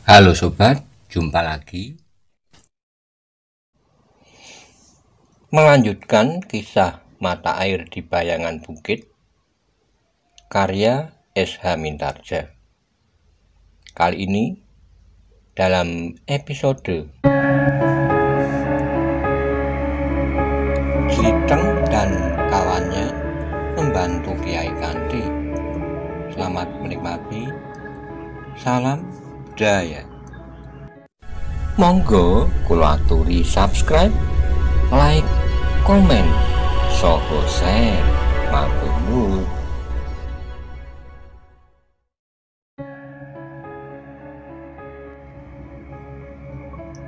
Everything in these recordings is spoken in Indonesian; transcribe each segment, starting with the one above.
Halo sobat, jumpa lagi. Melanjutkan kisah Mata Air di Bayangan Bukit, karya S.H. Mintarja. Kali ini dalam episode Jeliteng dan kawannya membantu Kiai Kanthi. Selamat menikmati. Salam budaya. Monggo kula aturi subscribe, like, komen, saha share. Matur nuwun.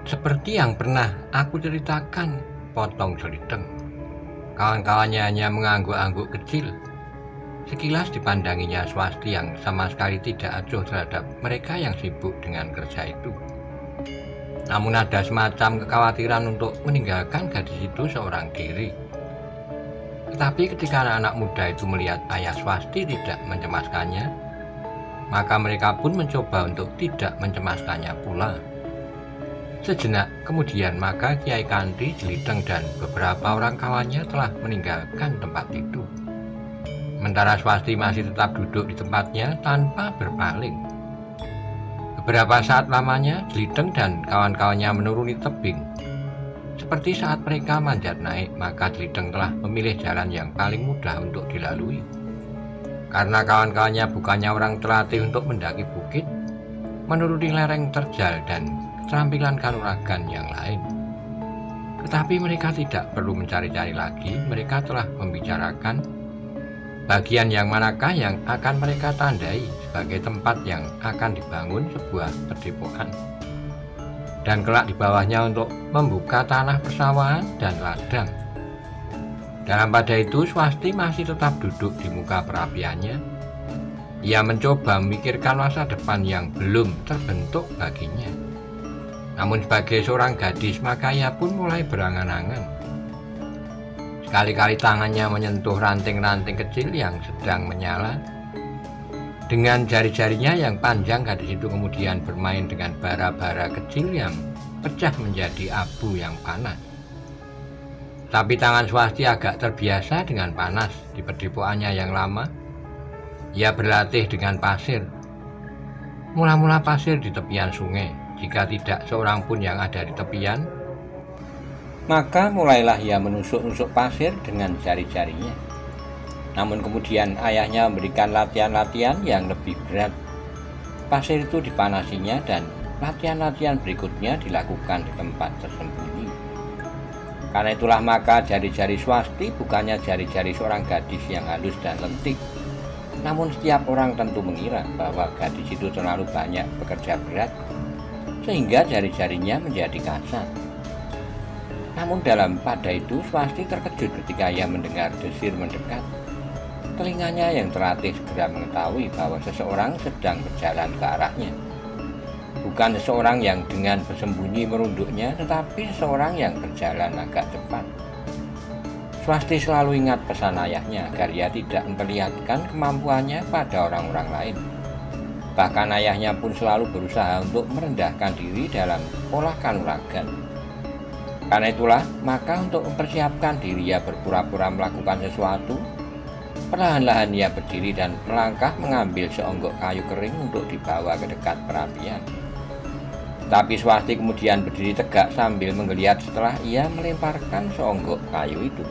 Seperti yang pernah aku ceritakan, potong Jeliteng. Kawan-kawannya hanya mengangguk-angguk kecil. Sekilas dipandanginya Swasti yang sama sekali tidak acuh terhadap mereka yang sibuk dengan kerja itu. Namun ada semacam kekhawatiran untuk meninggalkan gadis itu seorang diri. Tetapi ketika anak-anak muda itu melihat ayah Swasti tidak mencemaskannya, maka mereka pun mencoba untuk tidak mencemaskannya pula. Sejenak kemudian maka Kiai Kanthi, Jeliteng dan beberapa orang kawannya telah meninggalkan tempat itu. Sementara Swasti masih tetap duduk di tempatnya tanpa berpaling. Beberapa saat lamanya Jeliteng dan kawan-kawannya menuruni tebing. Seperti saat mereka manjat naik, maka Jeliteng telah memilih jalan yang paling mudah untuk dilalui. Karena kawan-kawannya bukannya orang terlatih untuk mendaki bukit, menuruni lereng terjal dan keterampilan kanuragan yang lain. Tetapi mereka tidak perlu mencari-cari lagi, mereka telah membicarakan bagian yang manakah yang akan mereka tandai sebagai tempat yang akan dibangun sebuah padepokan, dan kelak di bawahnya untuk membuka tanah persawahan dan ladang. Dalam pada itu Swasti masih tetap duduk di muka perapiannya. Ia mencoba memikirkan masa depan yang belum terbentuk baginya. Namun sebagai seorang gadis maka ia pun mulai berangan-angan. Sekali-kali tangannya menyentuh ranting-ranting kecil yang sedang menyala. Dengan jari-jarinya yang panjang, gadis itu kemudian bermain dengan bara-bara kecil yang pecah menjadi abu yang panas. Tapi tangan Swasti agak terbiasa dengan panas di padepokannya yang lama. Ia berlatih dengan pasir. Mula-mula pasir di tepian sungai. Jika tidak seorang pun yang ada di tepian, maka mulailah ia menusuk-nusuk pasir dengan jari-jarinya. Namun kemudian ayahnya memberikan latihan-latihan yang lebih berat. Pasir itu dipanasinya dan latihan-latihan berikutnya dilakukan di tempat tersembunyi. Karena itulah maka jari-jari Swasti bukannya jari-jari seorang gadis yang halus dan lentik. Namun setiap orang tentu mengira bahwa gadis itu terlalu banyak bekerja berat, sehingga jari-jarinya menjadi kasar. Namun dalam pada itu Swasti terkejut ketika ia mendengar desir mendekat. Telinganya yang terlatih segera mengetahui bahwa seseorang sedang berjalan ke arahnya. Bukan seseorang yang dengan bersembunyi merunduknya, tetapi seseorang yang berjalan agak cepat. Swasti selalu ingat pesan ayahnya agar ia tidak memperlihatkan kemampuannya pada orang-orang lain. Bahkan ayahnya pun selalu berusaha untuk merendahkan diri dalam olah kanuragan. Karena itulah, maka untuk mempersiapkan diri ia berpura-pura melakukan sesuatu. Perlahan-lahan ia berdiri dan melangkah mengambil seonggok kayu kering untuk dibawa ke dekat perapian. Tapi Swasti kemudian berdiri tegak sambil menggeliat setelah ia melemparkan seonggok kayu itu.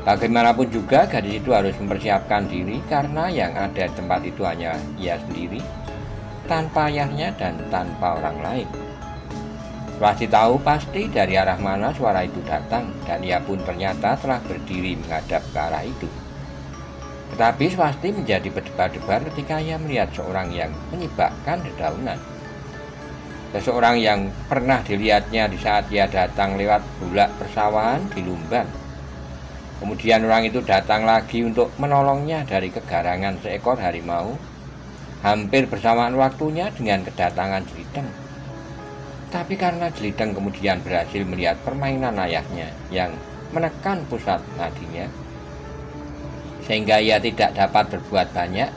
Bagaimanapun juga gadis itu harus mempersiapkan diri karena yang ada di tempat itu hanya ia sendiri, tanpa ayahnya dan tanpa orang lain. Swasti tahu pasti dari arah mana suara itu datang, dan ia pun ternyata telah berdiri menghadap ke arah itu. Tetapi Swasti menjadi berdebar-debar ketika ia melihat seorang yang menyibakkan dedaunan. Seseorang yang pernah dilihatnya di saat ia datang lewat bulak persawahan di Lumban. Kemudian orang itu datang lagi untuk menolongnya dari kegarangan seekor harimau, hampir bersamaan waktunya dengan kedatangan Jeliteng. Tapi karena Jeliteng kemudian berhasil melihat permainan ayahnya yang menekan pusat nadinya, sehingga ia tidak dapat berbuat banyak,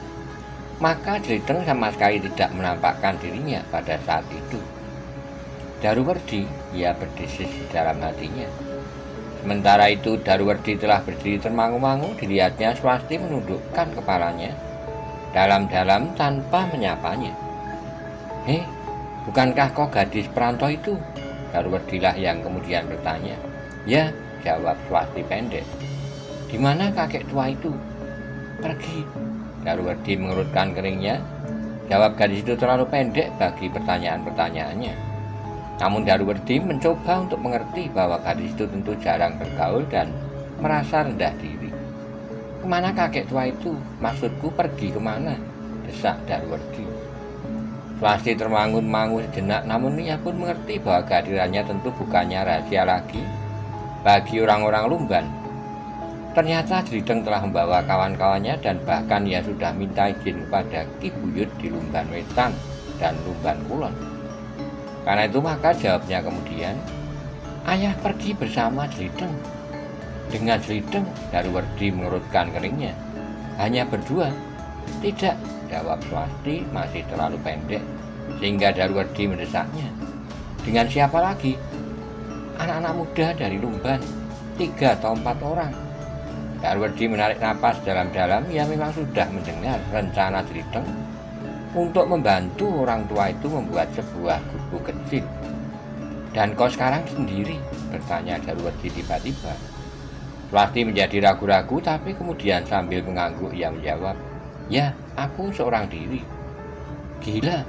Maka Jeliteng sama sekali tidak menampakkan dirinya pada saat itu. Daruwerdi, ia berdesis di dalam hatinya. Sementara itu Daruwerdi telah berdiri termangu-mangu, dilihatnya Swasti menundukkan kepalanya dalam-dalam tanpa menyapanya. "Hei, bukankah kau gadis perantau itu?" Daruwerdilah yang kemudian bertanya. "Ya," jawab Swasti pendek. "Di mana kakek tua itu?" "Pergi." Daruwerdi mengerutkan keringnya. Jawab gadis itu terlalu pendek bagi pertanyaan-pertanyaannya. Namun Daruwerdi mencoba untuk mengerti bahwa gadis itu tentu jarang bergaul dan merasa rendah diri. "Kemana kakek tua itu? Maksudku pergi kemana?" desak Daruwerdi. Swasti termangu-mangu sejenak, namun ia pun mengerti bahwa kehadirannya tentu bukannya rahasia lagi bagi orang-orang Lumban. Ternyata Jeliteng telah membawa kawan-kawannya dan bahkan ia sudah minta izin kepada Ki Buyut di Lumban Wetan dan Lumban Kulon. Karena itu maka jawabnya kemudian, "Ayah pergi bersama Jeliteng." "Dengan Jeliteng?" Daruwerdi mengerutkan keringnya. "Hanya berdua?" "Tidak," jawab Swasti masih terlalu pendek sehingga Daruwerdi mendesaknya. "Dengan siapa lagi?" "Anak-anak muda dari Lumban, 3 atau 4 orang." Daruwerdi menarik napas dalam-dalam. Ia memang sudah mendengar rencana Jeliteng untuk membantu orang tua itu membuat sebuah gubuk kecil. "Dan kau sekarang sendiri?" bertanya Daruwerdi tiba-tiba. Swasti menjadi ragu-ragu, tapi kemudian sambil mengangguk ia menjawab, "Ya, aku seorang diri." "Gila?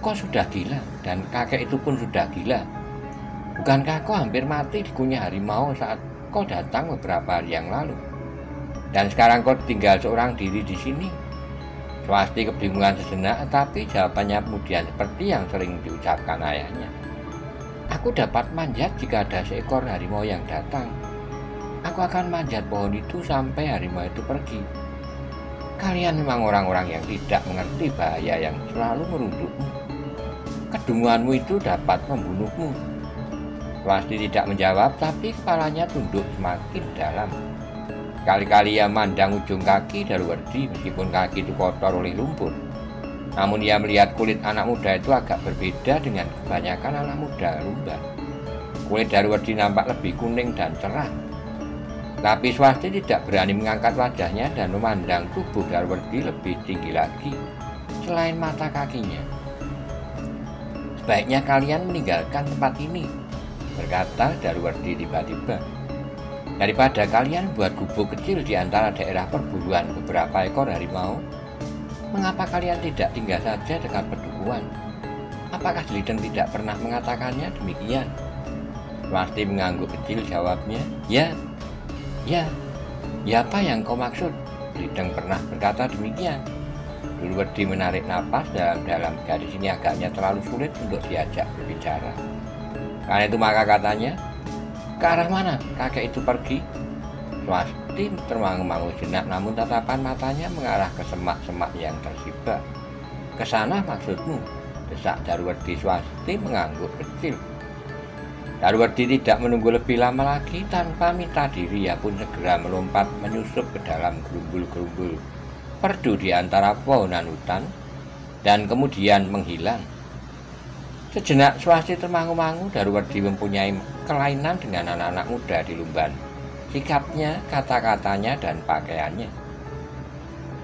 Kau sudah gila, dan kakek itu pun sudah gila. Bukankah kau hampir mati dikunyah harimau saat kau datang beberapa hari yang lalu? Dan sekarang kau tinggal seorang diri di sini." Swasti kebingungan sejenak, tapi jawabannya kemudian seperti yang sering diucapkan ayahnya. "Aku dapat manjat jika ada seekor harimau yang datang. Aku akan manjat pohon itu sampai harimau itu pergi. Kalian memang orang-orang yang tidak mengerti bahaya yang selalu merundukmu. Kedunguanmu itu dapat membunuhmu." Swasti tidak menjawab, tapi kepalanya tunduk semakin dalam. Kali-kali ia memandang ujung kaki Daruwerdi meskipun kaki itu kotor oleh lumpur. Namun ia melihat kulit anak muda itu agak berbeda dengan kebanyakan anak muda Lumban. Kulit Daruwerdi nampak lebih kuning dan cerah. Tapi Swasti tidak berani mengangkat wajahnya dan memandang tubuh Daruwerdi lebih tinggi lagi selain mata kakinya. "Sebaiknya kalian meninggalkan tempat ini," berkata Daruwerdi tiba-tiba. "Daripada kalian buat gubuk kecil di antara daerah perburuan beberapa ekor harimau, mengapa kalian tidak tinggal saja dekat pedukuhan? Apakah Jeliteng tidak pernah mengatakannya demikian?" Swasti mengangguk kecil, jawabnya, Ya, apa yang kau maksud? Jeliteng pernah berkata demikian." Daruwerdi menarik napas dalam-dalam. Gadis ini agaknya terlalu sulit untuk diajak berbicara. Karena itu maka katanya, "Ke arah mana kakek itu pergi?" Swasti termangu-mangu jenak, namun tatapan matanya mengarah ke semak-semak yang tersibak. "Ke sana maksudmu?" desak Daruwerdi. Swasti mengangguk kecil. Daruwerdi tidak menunggu lebih lama lagi. Tanpa minta diri, ia pun segera melompat menyusup ke dalam gerumbul-gerumbul perdu di antara pohonan hutan dan kemudian menghilang. Sejenak Swasti termangu-mangu. Daruwerdi mempunyai kelainan dengan anak-anak muda di Lumban. Sikapnya, kata-katanya, dan pakaiannya.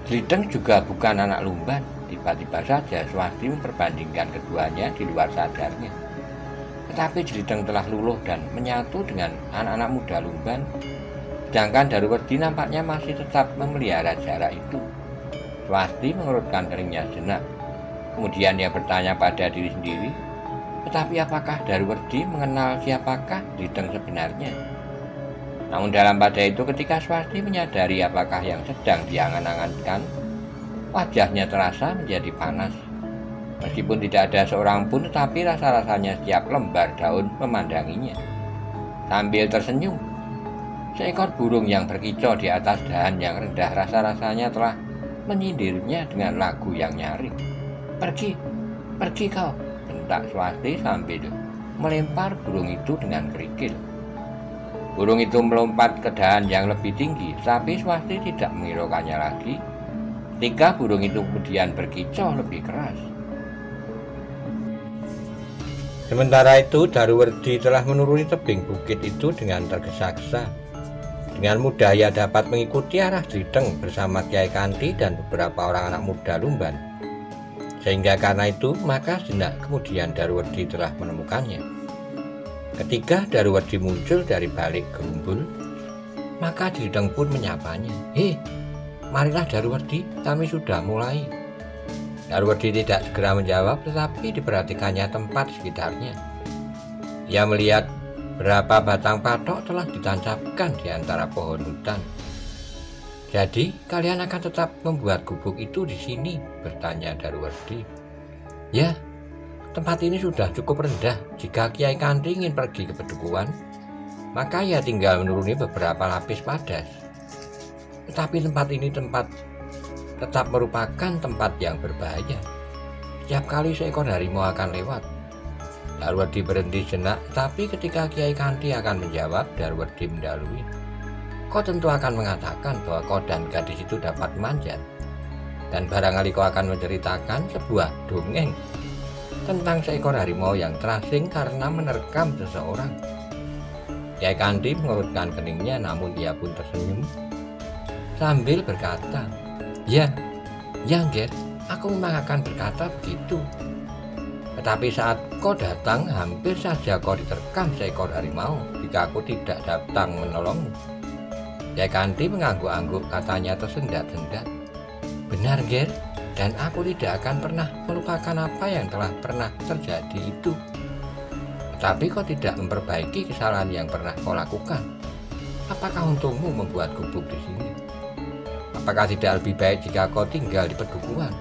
Jeliteng juga bukan anak Lumban. Tiba-tiba saja Swasti memperbandingkan keduanya di luar sadarnya. Tetapi Jeliteng telah luluh dan menyatu dengan anak-anak muda Lumban, sedangkan Daruwerdi nampaknya masih tetap memelihara jarak itu. Swasti mengerutkan keringnya sejenak. Kemudian ia bertanya pada diri sendiri, tetapi apakah Daruwerdi mengenal siapakah Jeliteng sebenarnya? Namun dalam pada itu, ketika Swasti menyadari apakah yang sedang diangan-angankan, wajahnya terasa menjadi panas. Meskipun tidak ada seorang pun, tetapi rasa-rasanya setiap lembar daun memandanginya. Sambil tersenyum, seekor burung yang berkicau di atas dahan yang rendah rasa-rasanya telah menyindirnya dengan lagu yang nyaring. Pergi kau, bentak Swasti sambil melempar burung itu dengan kerikil. Burung itu melompat ke dahan yang lebih tinggi, tapi Swasti tidak menghiraukannya lagi. ketika burung itu kemudian berkicau lebih keras. Sementara itu Daruwerdi telah menuruni tebing bukit itu dengan tergesa-gesa. Dengan mudah ia dapat mengikuti arah Jeliteng bersama Kyai Kanthi dan beberapa orang anak muda Lumban. Sehingga karena itu maka sejenak kemudian Daruwerdi telah menemukannya. Ketika Daruwerdi muncul dari balik gerumbul, maka Jeliteng pun menyapanya. "Hei, marilah Daruwerdi, kami sudah mulai." Daruwerdi tidak segera menjawab, tetapi diperhatikannya tempat sekitarnya. Ia melihat berapa batang patok telah ditancapkan di antara pohon hutan. "Jadi kalian akan tetap membuat gubuk itu di sini?" bertanya Daruwerdi. "Ya, tempat ini sudah cukup rendah. Jika Kyai Kanthi ingin pergi ke Pedukuhan, maka ia tinggal menuruni beberapa lapis padas. Tetapi tempat ini tetap merupakan tempat yang berbahaya. Setiap kali seekor harimau akan lewat." Daruwerdi berhenti sejenak, tapi ketika Kyai Kanthi akan menjawab, Daruwerdi mendahului. "Kau tentu akan mengatakan bahwa kau dan gadis itu dapat manjat. Dan barangkali kau akan menceritakan sebuah dongeng tentang seekor harimau yang terasing karena menerkam seseorang." Kyai Kanthi mengerutkan keningnya, namun ia pun tersenyum sambil berkata, Ya, Nger, aku memang akan berkata begitu. Tetapi saat kau datang, hampir saja kau diterkam seekor harimau jika aku tidak datang menolongmu." Kyai Kanthi mengangguk-angguk, katanya tersendat-sendat. "Benar, Nger, dan aku tidak akan pernah melupakan apa yang telah pernah terjadi itu. Tetapi kau tidak memperbaiki kesalahan yang pernah kau lakukan. Apakah untungmu membuat gubuk di sini? Apakah tidak lebih baik jika kau tinggal di Pedukuhan?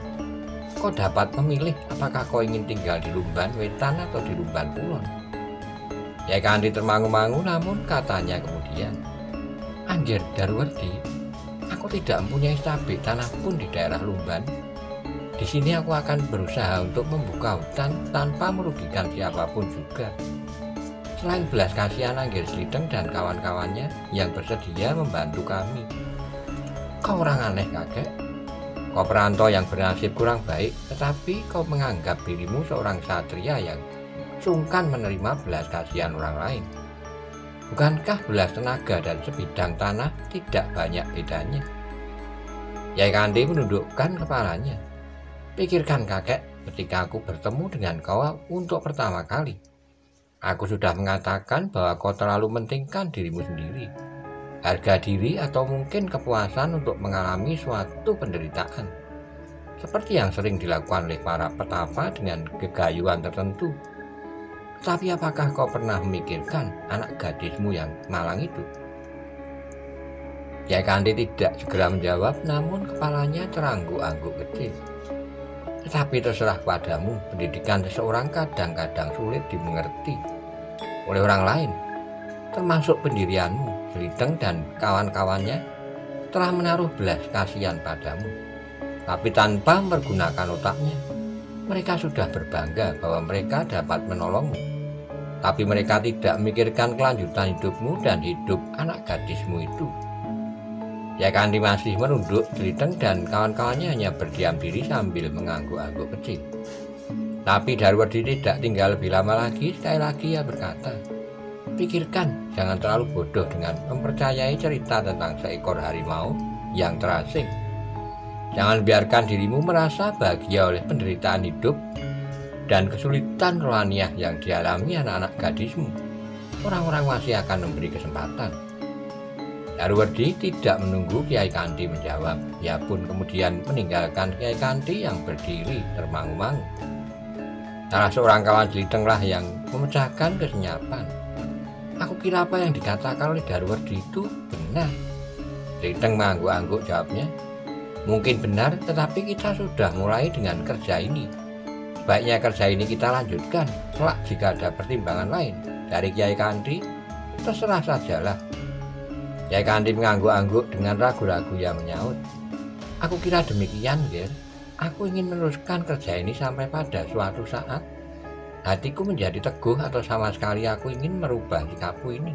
Kau dapat memilih apakah kau ingin tinggal di Lumban Wetan atau di Lumban Kulon." Kyai Kanthi termangu-mangu, namun katanya kemudian, "Anjir Daruwerdi, aku tidak mempunyai sabik tanah pun di daerah Lumban. Di sini aku akan berusaha untuk membuka hutan tanpa merugikan siapapun juga. Selain belas kasihan Angger Jeliteng dan kawan-kawannya yang bersedia membantu kami." "Kau orang aneh, kakek. Kau perantau yang bernasib kurang baik, tetapi kau menganggap dirimu seorang satria yang sungkan menerima belas kasihan orang lain. Bukankah belas tenaga dan sebidang tanah tidak banyak bedanya?" Kyai Kanthi menundukkan kepalanya. "Pikirkan, kakek, ketika aku bertemu dengan kau untuk pertama kali, aku sudah mengatakan bahwa kau terlalu mementingkan dirimu sendiri, harga diri, atau mungkin kepuasan untuk mengalami suatu penderitaan, seperti yang sering dilakukan oleh para petapa dengan kegayuhan tertentu. Tetapi apakah kau pernah memikirkan anak gadismu yang malang itu?" Kyai Kanthi tidak segera menjawab, namun kepalanya terangguk-angguk kecil. "Tetapi terserah padamu, pendidikan seseorang kadang-kadang sulit dimengerti oleh orang lain, termasuk pendirianmu. Jeliteng dan kawan-kawannya telah menaruh belas kasihan padamu, tapi tanpa menggunakan otaknya. Mereka sudah berbangga bahwa mereka dapat menolongmu, tapi mereka tidak memikirkan kelanjutan hidupmu dan hidup anak gadismu itu." Kyai Kanthi masih menunduk. Jeliteng dan kawan-kawannya hanya berdiam diri sambil mengangguk-angguk kecil. Tapi Daruwerdi tidak tinggal lebih lama lagi. Sekali lagi ia berkata, "Pikirkan, jangan terlalu bodoh dengan mempercayai cerita tentang seekor harimau yang terasing. Jangan biarkan dirimu merasa bahagia oleh penderitaan hidup dan kesulitan rohaniah yang dialami anak-anak gadismu. Orang-orang masih akan memberi kesempatan." Daruwerdi tidak menunggu Kyai Kanthi menjawab. Ia pun kemudian meninggalkan Kyai Kanthi yang berdiri termangu-mangu. Salah seorang kawan Jelitenglah yang memecahkan kesenyapan. "Aku kira apa yang dikatakan oleh Daruwerdi itu benar." Jeliteng mengangguk-angguk, jawabnya. "Mungkin benar, tetapi kita sudah mulai dengan kerja ini. Sebaiknya kerja ini kita lanjutkan. Kelak jika ada pertimbangan lain dari Kyai Kanthi, terserah sajalah." Kyai Kanthi mengangguk-angguk dengan ragu-ragu. Ia menyaut, "Aku kira demikian, Nger. Aku ingin meneruskan kerja ini sampai pada suatu saat hatiku menjadi teguh, atau sama sekali aku ingin merubah sikapku ini."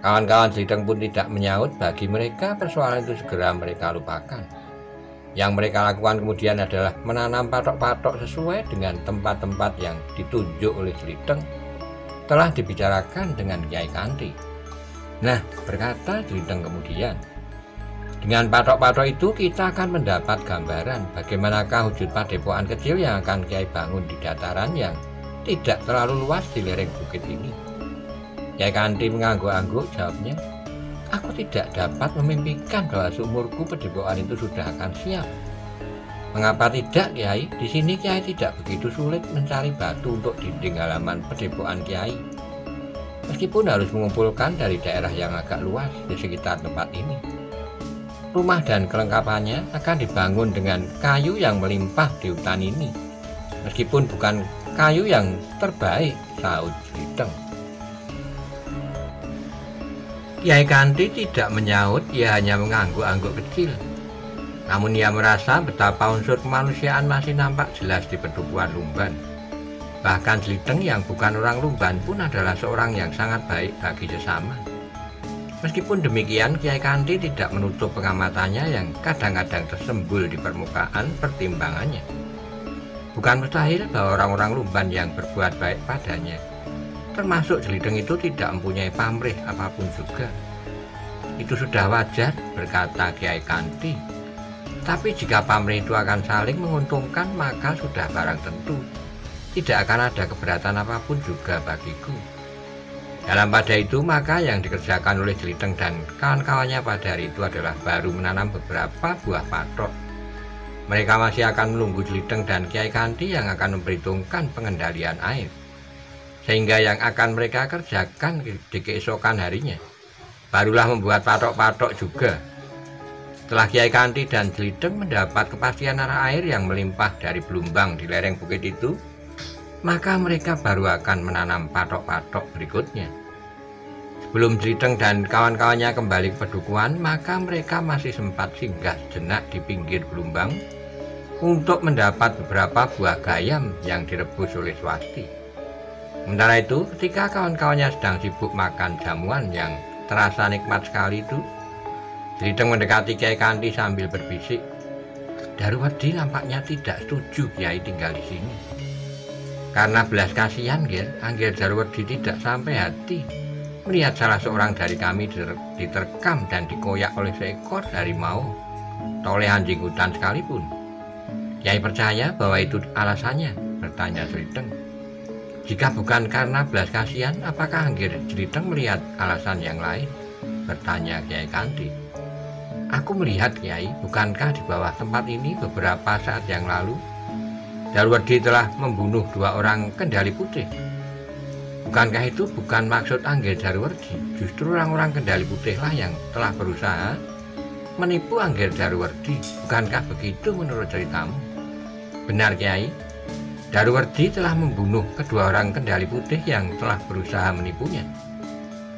Kawan-kawan Jeliteng pun tidak menyaut. Bagi mereka persoalan itu segera mereka lupakan. Yang mereka lakukan kemudian adalah menanam patok-patok sesuai dengan tempat-tempat yang ditunjuk oleh Jeliteng telah dibicarakan dengan Kyai Kanthi. Nah, berkata Jeliteng kemudian, dengan patok-patok itu kita akan mendapat gambaran bagaimanakah wujud padepokan kecil yang akan Kyai bangun di dataran yang tidak terlalu luas di lereng bukit ini. Kyai Kanthi mengangguk-angguk, jawabnya, aku tidak dapat memimpikan bahwa seumurku padepokan itu sudah akan siap. Mengapa tidak, Kyai? Di sini Kyai tidak begitu sulit mencari batu untuk dinding halaman padepokan Kyai. Meskipun harus mengumpulkan dari daerah yang agak luas di sekitar tempat ini. Rumah dan kelengkapannya akan dibangun dengan kayu yang melimpah di hutan ini. Meskipun bukan kayu yang terbaik, sahut Jeliteng. Kyai Kanthi tidak menyaut, ia hanya mengangguk-angguk kecil. Namun ia merasa betapa unsur kemanusiaan masih nampak jelas di pedukuhan Lumban. Bahkan Jeliteng yang bukan orang Lumban pun adalah seorang yang sangat baik bagi sesama. Meskipun demikian, Kyai Kanthi tidak menutup pengamatannya yang kadang-kadang tersembul di permukaan pertimbangannya. Bukan mustahil bahwa orang-orang Lumban yang berbuat baik padanya, termasuk Jeliteng, itu tidak mempunyai pamrih apapun juga. Itu sudah wajar, berkata Kyai Kanthi. Tapi jika pamrih itu akan saling menguntungkan, maka sudah barang tentu tidak akan ada keberatan apapun juga bagiku. Dalam pada itu, maka yang dikerjakan oleh Jeliteng dan kawan-kawannya pada hari itu adalah baru menanam beberapa buah patok. Mereka masih akan menunggu Jeliteng dan Kyai Kanthi yang akan memperhitungkan pengendalian air. Sehingga yang akan mereka kerjakan di keesokan harinya barulah membuat patok-patok juga. Setelah Kyai Kanthi dan Jeliteng mendapat kepastian arah air yang melimpah dari gelombang di lereng bukit itu, maka mereka baru akan menanam patok-patok berikutnya. Sebelum Jeliteng dan kawan-kawannya kembali ke pedukuhan, maka mereka masih sempat singgah sejenak di pinggir gelombang untuk mendapat beberapa buah gayam yang direbus oleh Swasti. Sementara itu, ketika kawan-kawannya sedang sibuk makan jamuan yang terasa nikmat sekali itu, Jeliteng mendekati Kyai Kanthi sambil berbisik, Daruwardi nampaknya tidak setuju Kyai tinggal di sini. Karena belas kasihan, Angger Daruwardi tidak sampai hati melihat salah seorang dari kami diterkam dan dikoyak oleh seekor harimau atau oleh anjing hutan sekalipun. Kyai percaya bahwa itu alasannya, bertanya Jeliteng. Jika bukan karena belas kasihan, apakah Angger Jeliteng melihat alasan yang lain? Bertanya Kyai Kanthi. Aku melihat, Kyai, bukankah di bawah tempat ini beberapa saat yang lalu Daruwardi telah membunuh 2 orang Kendali Putih? Bukankah itu bukan maksud Angger Daruwardi? Justru orang-orang Kendali Putihlah yang telah berusaha menipu Angger Daruwardi. Bukankah begitu menurut ceritamu? Benar, Kyai. Daruwardi telah membunuh kedua orang Kendali Putih yang telah berusaha menipunya.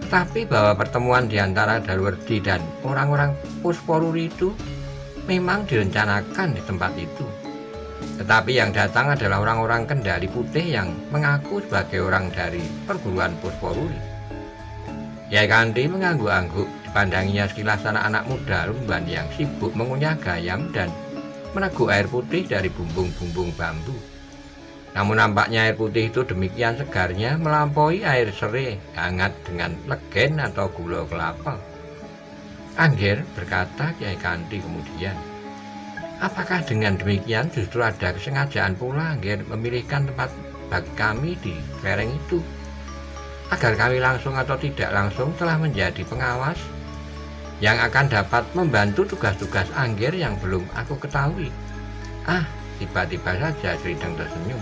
Tetapi bahwa pertemuan di antara Daruwardi dan orang-orang Pusporuri itu memang direncanakan di tempat itu. Tetapi yang datang adalah orang-orang Kendali Putih yang mengaku sebagai orang dari perguruan Pusporuri. Kyai Kanthi mengangguk-angguk, dipandanginya sekilas anak-anak muda Lumban yang sibuk mengunyah gayam dan meneguk air putih dari bumbung-bumbung bambu. Namun nampaknya air putih itu demikian segarnya melampaui air serai hangat dengan legen atau gula kelapa. Angger, berkata Kyai Kanthi kemudian, apakah dengan demikian justru ada kesengajaan pula Angger memilihkan tempat bagi kami di lereng itu, agar kami langsung atau tidak langsung telah menjadi pengawas yang akan dapat membantu tugas-tugas Angger yang belum aku ketahui? Tiba-tiba saja Jeliteng tersenyum.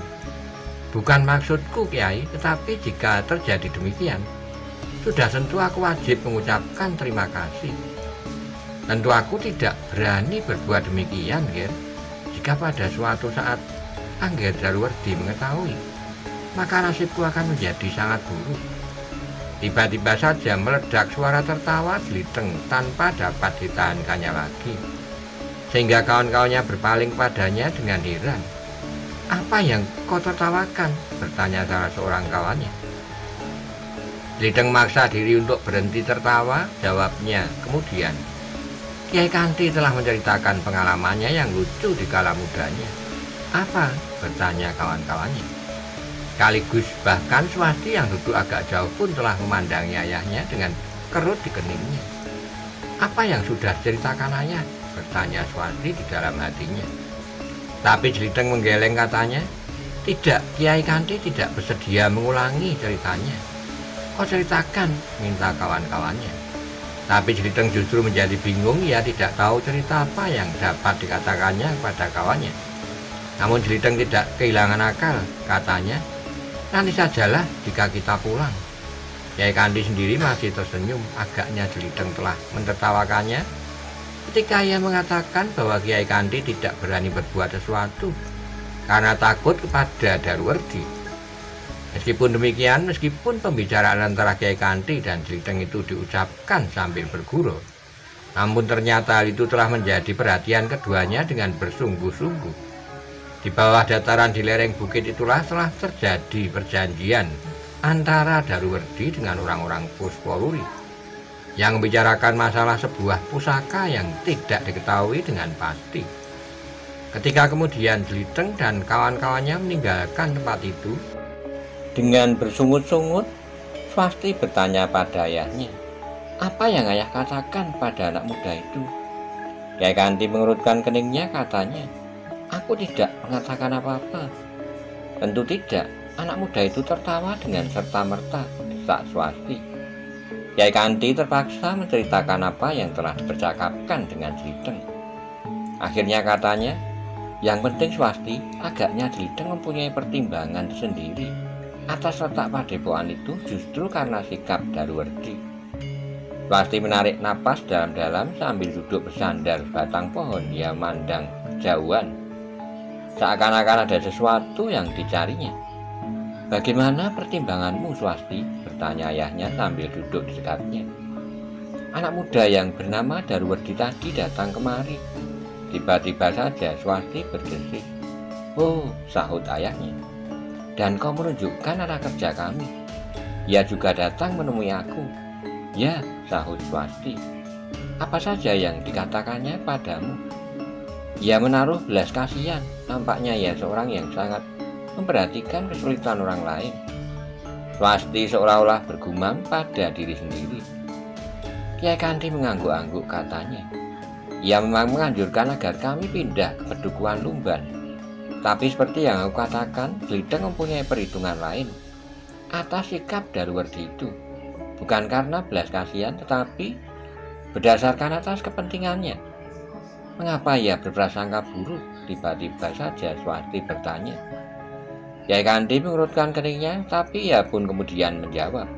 Bukan maksudku, Kyai, tetapi jika terjadi demikian, sudah tentu aku wajib mengucapkan terima kasih. Tentu aku tidak berani berbuat demikian, jika pada suatu saat Angger Daruwardi mengetahui, maka nasibku akan menjadi sangat buruk. Tiba-tiba saja meledak suara tertawa Jeliteng tanpa dapat ditahankannya lagi, sehingga kawan-kawannya berpaling padanya dengan heran. Apa yang kau tertawakan? Bertanya salah seorang kawannya. Jeliteng memaksa diri untuk berhenti tertawa, jawabnya kemudian. Kiai Kanti telah menceritakan pengalamannya yang lucu di kala mudanya. Apa? Bertanya kawan-kawannya. Sekaligus bahkan Swasti yang duduk agak jauh pun telah memandangi ayahnya dengan kerut di keningnya. Apa yang sudah diceritakan ayah? Bertanya Swasti di dalam hatinya. Tapi Jeliteng menggeleng katanya. Tidak, Kiai Kanti tidak bersedia mengulangi ceritanya. Kau ceritakan, minta kawan-kawannya. Tapi Jeliteng justru menjadi bingung, ia tidak tahu cerita apa yang dapat dikatakannya kepada kawannya. Namun Jeliteng tidak kehilangan akal, katanya. Nanti sajalah jika kita pulang. Kiai Kanti sendiri masih tersenyum, agaknya Jeliteng telah mentertawakannya ketika ia mengatakan bahwa Kiai Kanti tidak berani berbuat sesuatu karena takut kepada Daruwerdi. Meskipun demikian, meskipun pembicaraan antara Kiai Kanti dan Jeliteng itu diucapkan sambil bergurau, namun ternyata itu telah menjadi perhatian keduanya dengan bersungguh-sungguh. Di bawah dataran di lereng bukit itulah telah terjadi perjanjian antara Daruwerdi dengan orang-orang Puspoluri yang membicarakan masalah sebuah pusaka yang tidak diketahui dengan pasti. Ketika kemudian Jeliteng dan kawan-kawannya meninggalkan tempat itu, dengan bersungut-sungut, Swasti bertanya pada ayahnya, apa yang ayah katakan pada anak muda itu? Kiai Kanti mengerutkan keningnya, katanya, aku tidak mengatakan apa-apa. Tentu tidak, anak muda itu tertawa dengan serta-merta, desak Swasti. Kiai Kanti terpaksa menceritakan apa yang telah dipercakapkan dengan Jeliteng. Akhirnya katanya, yang penting Swasti, agaknya Jeliteng mempunyai pertimbangan sendiri atas letak padepokan itu justru karena sikap Daruwerdi. Swasti menarik napas dalam-dalam sambil duduk bersandar batang pohon. Dia mandang kejauhan, seakan-akan ada sesuatu yang dicarinya. Bagaimana pertimbanganmu, Swasti? Bertanya ayahnya sambil duduk di dekatnya. Anak muda yang bernama Daruwerdi tadi datang kemari. Tiba-tiba saja Swasti bergesis. Oh, sahut ayahnya. Dan kau menunjukkan arah kerja kami. Ia juga datang menemui aku. Ya, sahut Swasti. Apa saja yang dikatakannya padamu? Ia menaruh belas kasihan. Nampaknya ia seorang yang sangat memperhatikan kesulitan orang lain. Swasti seolah-olah bergumam pada diri sendiri. Kiai Kanti mengangguk-angguk, katanya. Ia memang menganjurkan agar kami pindah ke Pedukuhan Lumban. Tapi seperti yang aku katakan, Jeliteng mempunyai perhitungan lain atas sikap Daruwerdi itu. Bukan karena belas kasihan, tetapi berdasarkan atas kepentingannya. Mengapa ia berprasangka buruk? Tiba-tiba saja Swasti bertanya. Kiai Kanti mengerutkan keningnya, tapi ia pun kemudian menjawab.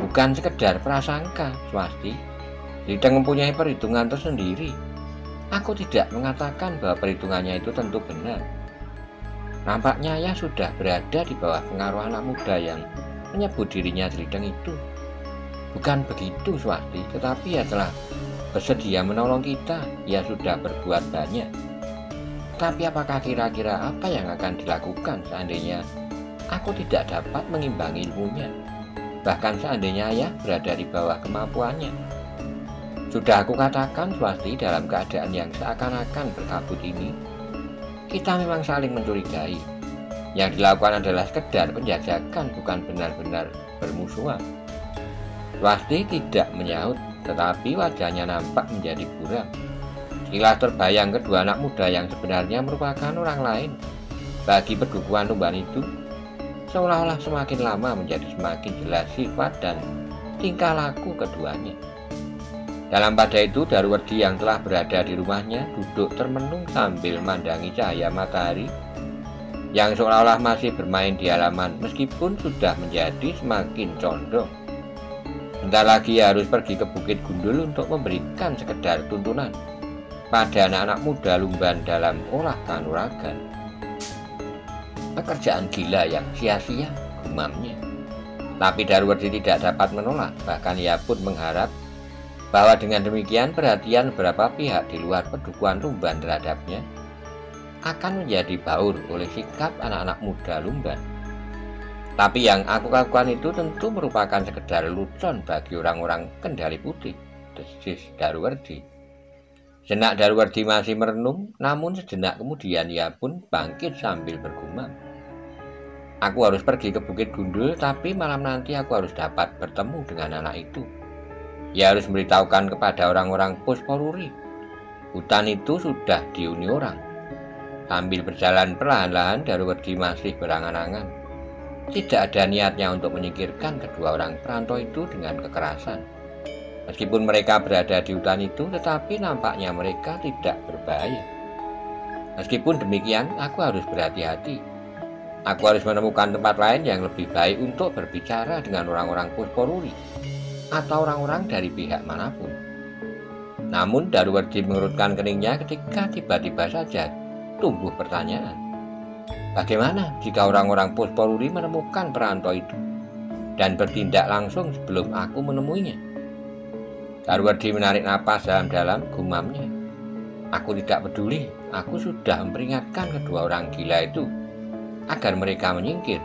Bukan sekedar prasangka, Swasti. Jeliteng mempunyai perhitungan tersendiri. Aku tidak mengatakan bahwa perhitungannya itu tentu benar. Nampaknya ayah sudah berada di bawah pengaruh anak muda yang menyebut dirinya Jeliteng itu. Bukan begitu, Swasti, tetapi ia telah bersedia menolong kita. Ia sudah berbuat banyak. Tapi apakah kira-kira apa yang akan dilakukan seandainya aku tidak dapat mengimbangi ilmunya? Bahkan seandainya ayah berada di bawah kemampuannya. Sudah aku katakan, Swasti, dalam keadaan yang seakan-akan berkabut ini, kita memang saling mencurigai. Yang dilakukan adalah sekedar penjajakan, bukan benar-benar bermusuhan. Swasti tidak menyaut, tetapi wajahnya nampak menjadi buram. Sekilas terbayang kedua anak muda yang sebenarnya merupakan orang lain bagi Pedukuhan Lumban itu. Seolah-olah semakin lama menjadi semakin jelas sifat dan tingkah laku keduanya. Dalam pada itu, Daruwerdi yang telah berada di rumahnya duduk termenung sambil memandangi cahaya matahari yang seolah-olah masih bermain di halaman meskipun sudah menjadi semakin condong. Bentar lagi harus pergi ke Bukit Gundul untuk memberikan sekedar tuntunan pada anak-anak muda Lumban dalam olah kanuragan. Pekerjaan gila yang sia-sia, gumamnya. Tapi Daruwerdi tidak dapat menolak, bahkan ia pun mengharap bahwa dengan demikian perhatian beberapa pihak di luar Pedukuhan Lumban terhadapnya akan menjadi baur oleh sikap anak-anak muda Lumban. Tapi yang aku lakukan itu tentu merupakan sekedar lucon bagi orang-orang Kendari Putih, desis Daruwerdi. Sejenak Daruwardi masih merenung, namun sejenak kemudian ia pun bangkit sambil bergumam. Aku harus pergi ke Bukit Gundul, tapi malam nanti aku harus dapat bertemu dengan anak itu. Ia harus memberitahukan kepada orang-orang Puspururi. Hutan itu sudah dihuni orang. Sambil berjalan perlahan-lahan, Daruwardi masih berangan-angan. Tidak ada niatnya untuk menyingkirkan kedua orang perantau itu dengan kekerasan. Meskipun mereka berada di hutan itu, tetapi nampaknya mereka tidak berbahaya. Meskipun demikian, aku harus berhati-hati. Aku harus menemukan tempat lain yang lebih baik untuk berbicara dengan orang-orang Puspururi atau orang-orang dari pihak manapun. Namun Daruwardi mengerutkan keningnya ketika tiba-tiba saja tumbuh pertanyaan. Bagaimana jika orang-orang Puspururi menemukan perantau itu dan bertindak langsung sebelum aku menemuinya? Daruwardi menarik napas dalam-dalam, gumamnya. Aku tidak peduli, aku sudah memperingatkan kedua orang gila itu agar mereka menyingkir.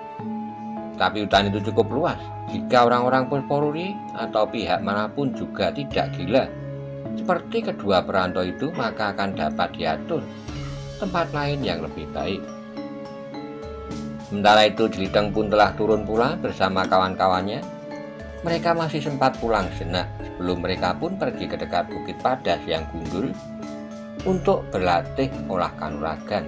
Tapi hutan itu cukup luas. Jika orang-orang Puspururi atau pihak manapun juga tidak gila seperti kedua perantau itu, maka akan dapat diatur tempat lain yang lebih baik. Sementara itu Jeliteng pun telah turun pula bersama kawan-kawannya. Mereka masih sempat pulang sejenak sebelum mereka pun pergi ke dekat Bukit Padas yang gundul untuk berlatih olah kanuragan.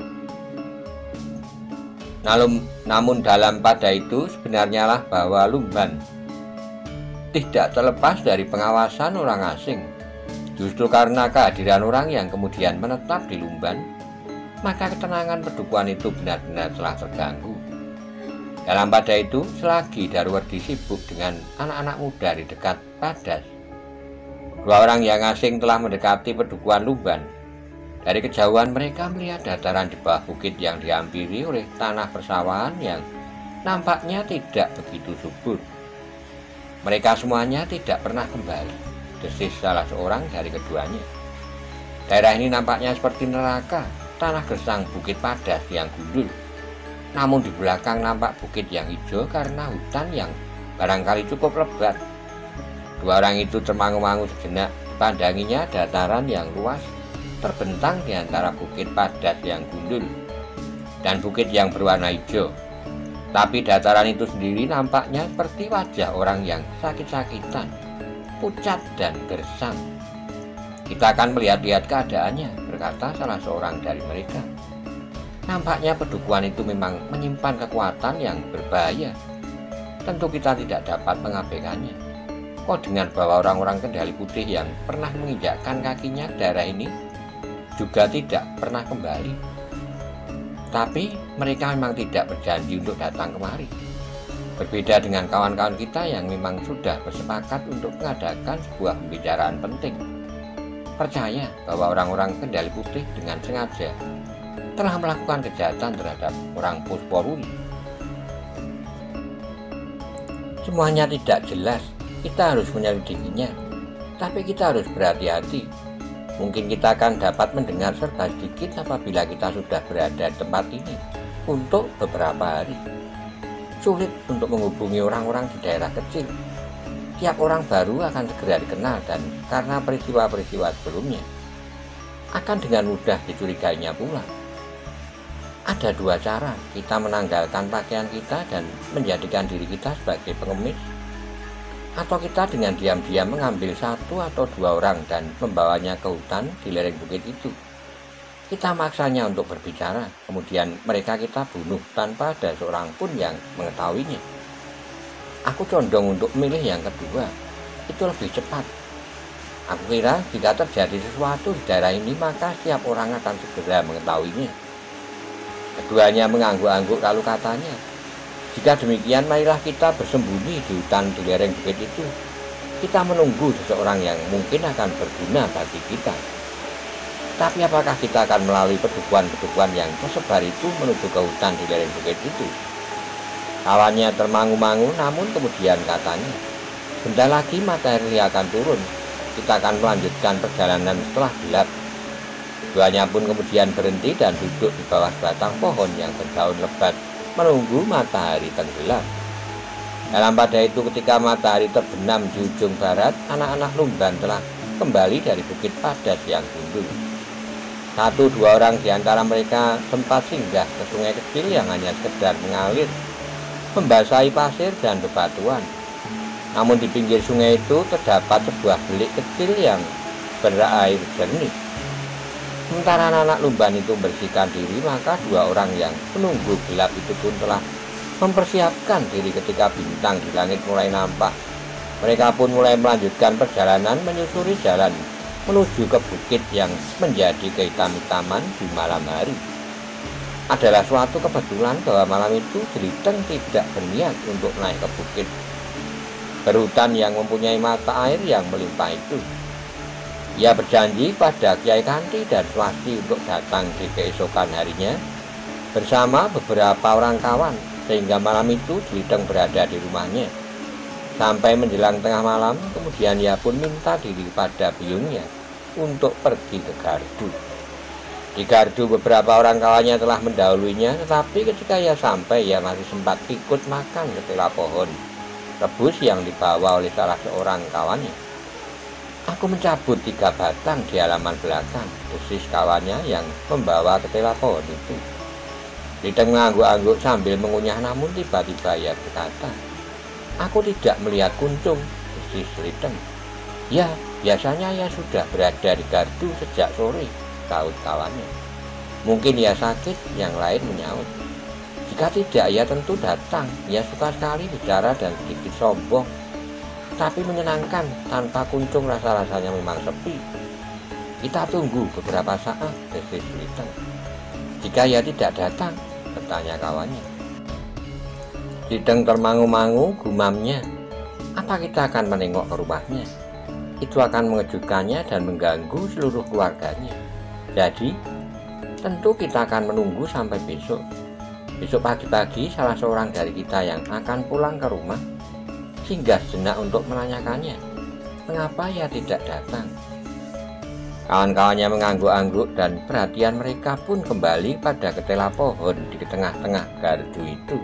Namun dalam pada itu sebenarnya lah bahwa Lumban tidak terlepas dari pengawasan orang asing. Justru karena kehadiran orang yang kemudian menetap di Lumban, maka ketenangan pedukuhan itu benar-benar telah terganggu. Dalam pada itu, selagi Daruwardi sibuk dengan anak-anak muda di dekat Padas, dua orang yang asing telah mendekati pedukuhan Lumban. Dari kejauhan mereka melihat dataran di bawah bukit yang dihampiri oleh tanah persawahan yang nampaknya tidak begitu subur. Mereka semuanya tidak pernah kembali, desis salah seorang dari keduanya. Daerah ini nampaknya seperti neraka, tanah gersang Bukit Padas yang gundul. Namun di belakang nampak bukit yang hijau karena hutan yang barangkali cukup lebat. Dua orang itu termangu-mangu sejenak. Pandanginya dataran yang luas terbentang di antara Bukit Padas yang gundul dan bukit yang berwarna hijau. Tapi dataran itu sendiri nampaknya seperti wajah orang yang sakit-sakitan, pucat dan gersang. Kita akan melihat-lihat keadaannya, berkata salah seorang dari mereka. Nampaknya pedukuhan itu memang menyimpan kekuatan yang berbahaya. Tentu kita tidak dapat mengabaikannya. Kok dengan bahwa orang-orang Kendali Putih yang pernah menginjakkan kakinya ke daerah ini juga tidak pernah kembali. Tapi mereka memang tidak berjanji untuk datang kemari. Berbeda dengan kawan-kawan kita yang memang sudah bersepakat untuk mengadakan sebuah pembicaraan penting. Percaya bahwa orang-orang Kendali Putih dengan sengaja telah melakukan kejahatan terhadap orang Puspururi. Semuanya tidak jelas, kita harus menyelidikinya, tapi kita harus berhati-hati. Mungkin kita akan dapat mendengar serba sedikit apabila kita sudah berada di tempat ini untuk beberapa hari. Sulit untuk menghubungi orang-orang di daerah kecil. Tiap orang baru akan segera dikenal dan karena peristiwa-peristiwa sebelumnya akan dengan mudah dicurigainya pula. Ada dua cara, kita menanggalkan pakaian kita dan menjadikan diri kita sebagai pengemis, atau kita dengan diam-diam mengambil satu atau dua orang dan membawanya ke hutan di lereng bukit itu. Kita maksanya untuk berbicara, kemudian mereka kita bunuh tanpa ada seorang pun yang mengetahuinya. Aku condong untuk memilih yang kedua, itu lebih cepat. Aku kira jika terjadi sesuatu di daerah ini, maka setiap orang akan segera mengetahuinya. Keduanya mengangguk-angguk lalu katanya, jika demikian marilah kita bersembunyi di hutan di lereng bukit itu. Kita menunggu seseorang yang mungkin akan berguna bagi kita. Tapi apakah kita akan melalui pedukuhan-pedukuhan yang tersebar itu menuju ke hutan di lereng bukit itu? Kawannya termangu-mangu, namun kemudian katanya, bentar lagi matahari akan turun. Kita akan melanjutkan perjalanan setelah gelap. Keduanya pun kemudian berhenti dan duduk di bawah batang pohon yang berdaun lebat menunggu matahari tenggelam. Dalam pada itu ketika matahari terbenam di ujung barat, anak-anak Lumban telah kembali dari Bukit Padas yang gundul. Satu dua orang di antara mereka sempat singgah ke sungai kecil yang hanya sekedar mengalir, membasahi pasir dan bebatuan. Namun di pinggir sungai itu terdapat sebuah belik kecil yang berair jernih. Sementara anak lumban itu membersihkan diri, maka dua orang yang penunggu gelap itu pun telah mempersiapkan diri ketika bintang di langit mulai nampak. Mereka pun mulai melanjutkan perjalanan menyusuri jalan menuju ke bukit yang menjadi kehitam-hitaman di malam hari. Adalah suatu kebetulan bahwa malam itu Jeliteng tidak berniat untuk naik ke bukit berhutan yang mempunyai mata air yang melimpah itu. Ia berjanji pada Kiai Kanti dan Swasti untuk datang di keesokan harinya bersama beberapa orang kawan, sehingga malam itu Jeliteng berada di rumahnya. Sampai menjelang tengah malam, kemudian ia pun minta diri pada biyungnya untuk pergi ke Gardu. Di Gardu beberapa orang kawannya telah mendahuluinya, tetapi ketika ia sampai, ia masih sempat ikut makan ketela pohon rebus yang dibawa oleh salah seorang kawannya. Aku mencabut 3 batang di halaman belakang, desis kawannya yang membawa ketela pohon itu. Jeliteng mengangguk-angguk sambil mengunyah, namun tiba-tiba ia berkata, "Aku tidak melihat kuncung," desis Jeliteng. "Ya, biasanya ia sudah berada di Gardu sejak sore," saut kawannya. "Mungkin ia sakit," yang lain menyaut. "Jika tidak, ia tentu datang. Ia suka sekali bicara dan sedikit sombong, tapi menyenangkan. Tanpa kuncung rasa-rasanya memang sepi. Kita tunggu beberapa saat," desis Jeliteng. "Jika ia tidak datang?" bertanya kawannya. Jeliteng termangu-mangu, gumamnya, "Apa kita akan menengok ke rumahnya? Itu akan mengejutkannya dan mengganggu seluruh keluarganya. Jadi, tentu kita akan menunggu sampai besok. Besok pagi-pagi salah seorang dari kita yang akan pulang ke rumah singgah sejenak untuk menanyakannya, mengapa ia tidak datang." Kawan-kawannya mengangguk-angguk dan perhatian mereka pun kembali pada ketela pohon di tengah-tengah gardu itu.